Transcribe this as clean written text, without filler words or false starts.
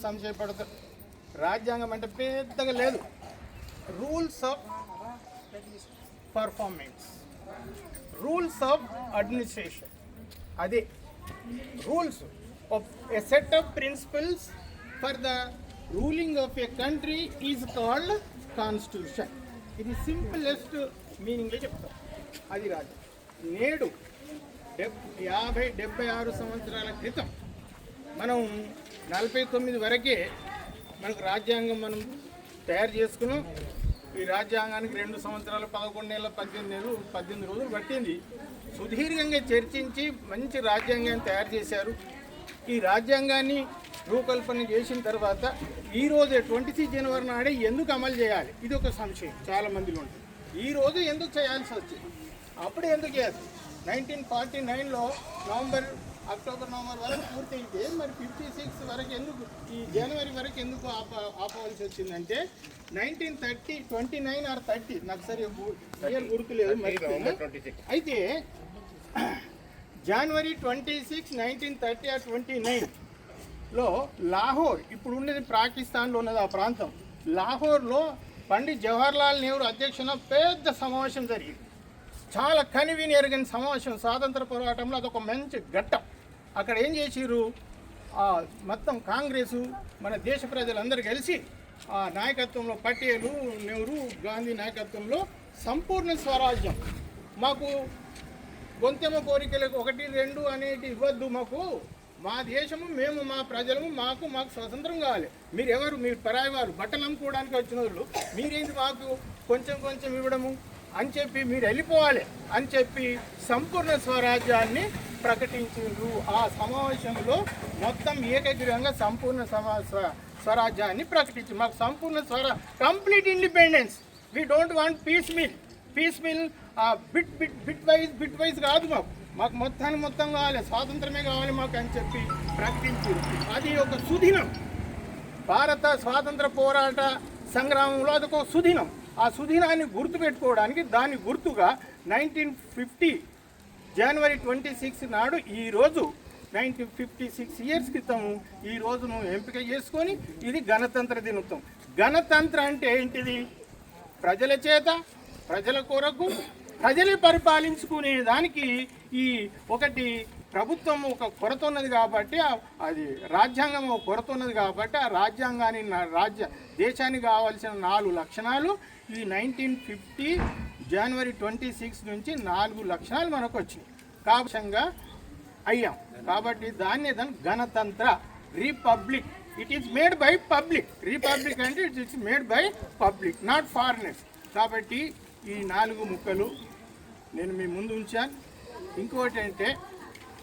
సంశయపడతారు. రాజ్యాంగం అంటే పెద్దగా లేదు. Rules of performance, rules of administration, అదే rules of a set of principles for the ruling of a country is called constitution. ఇది simplest మీనింగ్లో చెప్తాం. అది రాజ్యం. నేడు 50-76 సంవత్సరాల క్రితం మనం 49 వరకే మనకు రాజ్యాంగం మనం తయారు చేసుకున్నాం. ఈ రాజ్యాంగానికి 2 సంవత్సరాలు 11 నెలలు 18 రోజులు పట్టింది. సుదీర్ఘంగా చర్చించి మంచి రాజ్యాంగాన్ని తయారు చేశారు. ఈ రాజ్యాంగాన్ని రూపకల్పన చేసిన తర్వాత ఈరోజు 26 జనవరి నాడే ఎందుకు అమలు చేయాలి, ఇది ఒక సంశయం చాలా మందిలో ఉంటుంది. ఈరోజు ఎందుకు చేయాల్సి వచ్చింది, అప్పుడు ఎందుకు చేయాలి? 1949లో అక్టోబర్ నవంబర్ వరకు పూర్తయితే మరి 56 వరకు ఎందుకు, ఈ జనవరి వరకు ఎందుకు ఆపవలసి వచ్చిందంటే 1930 29 or 30 నాకు సరే గుర్తులేదు. అయితే జనవరి 26, 1930 or 29లో లాహోర్, ఇప్పుడు ఉన్నది పాకిస్తాన్లో ఉన్నది ఆ ప్రాంతం, లాహోర్లో పండిత్ జవహర్లాల్ నెహ్రూ అధ్యక్షన పెద్ద సమావేశం జరిగింది. చాలా కనివిని ఎరగని సమావేశం. స్వాతంత్ర పోరాటంలో అదొక మంచి ఘట్టం. అక్కడ ఏం చేసిర్రు, మొత్తం కాంగ్రెసు మన దేశ ప్రజలందరూ కలిసి ఆ నాయకత్వంలో పటేలు, నెహ్రూ, గాంధీ నాయకత్వంలో సంపూర్ణ స్వరాజ్యం, మాకు గొంతెమ్మ కోరికలకు 1, 2 అనేది ఇవ్వద్దు, మా దేశము, మేము మా ప్రజలము, మాకు స్వతంత్రం కావాలి. మీరెవరు, మీరు పరాయి వారు, బట్టలు అమ్ముకోవడానికి వచ్చిన వాళ్ళు, మీరేంటి మాకు కొంచెం ఇవ్వడము అని చెప్పి మీరు వెళ్ళిపోవాలి అని చెప్పి సంపూర్ణ స్వరాజ్యాన్ని ప్రకటించారు. ఆ సమావేశంలో మొత్తం ఏకగ్రీవంగా సంపూర్ణ స్వరాజ్యాన్ని ప్రకటించి మాకు సంపూర్ణ complete independence. We don't want piecemeal bit wise కాదు, మాకు మొత్తం కావాలి, స్వాతంత్రమే కావాలి మాకు అని చెప్పి ప్రకటించారు. అది ఒక సుదినం. భారత స్వాతంత్ర పోరాట సంగ్రామంలో అదొక సుదినం. ఆ సుదినాన్ని గుర్తుపెట్టుకోవడానికి దాని గుర్తుగా 1950 జనవరి 26 నాడు ఈరోజు 1956 ఇయర్స్ క్రితం ఈ రోజును ఎంపిక చేసుకొని ఇది గణతంత్ర దినోత్సవం. గణతంత్ర అంటే ఏంటిది? ప్రజల చేత, ప్రజల కొరకు, ప్రజలే పరిపాలించుకునే దానికి ఈ ఒకటి ప్రభుత్వం ఒక కొరత ఉన్నది కాబట్టి, అది రాజ్యాంగం ఒక కొరత ఉన్నది కాబట్టి ఆ రాజ్యాంగాన్ని దేశానికి కావాల్సిన 4 లక్షణాలు ఈ 1950 జనవరి 26 నుంచి 4 లక్షణాలు మనకు వచ్చినాయి. కావశంగా అయ్యాం కాబట్టి దాన్ని గణతంత్ర republic. It is made by public. Republic అంటే it's made by public, not foreigners. కాబట్టి ఈ 4 ముక్కలు నేను మీ ముందు ఉంచాను. ఇంకోటి అంటే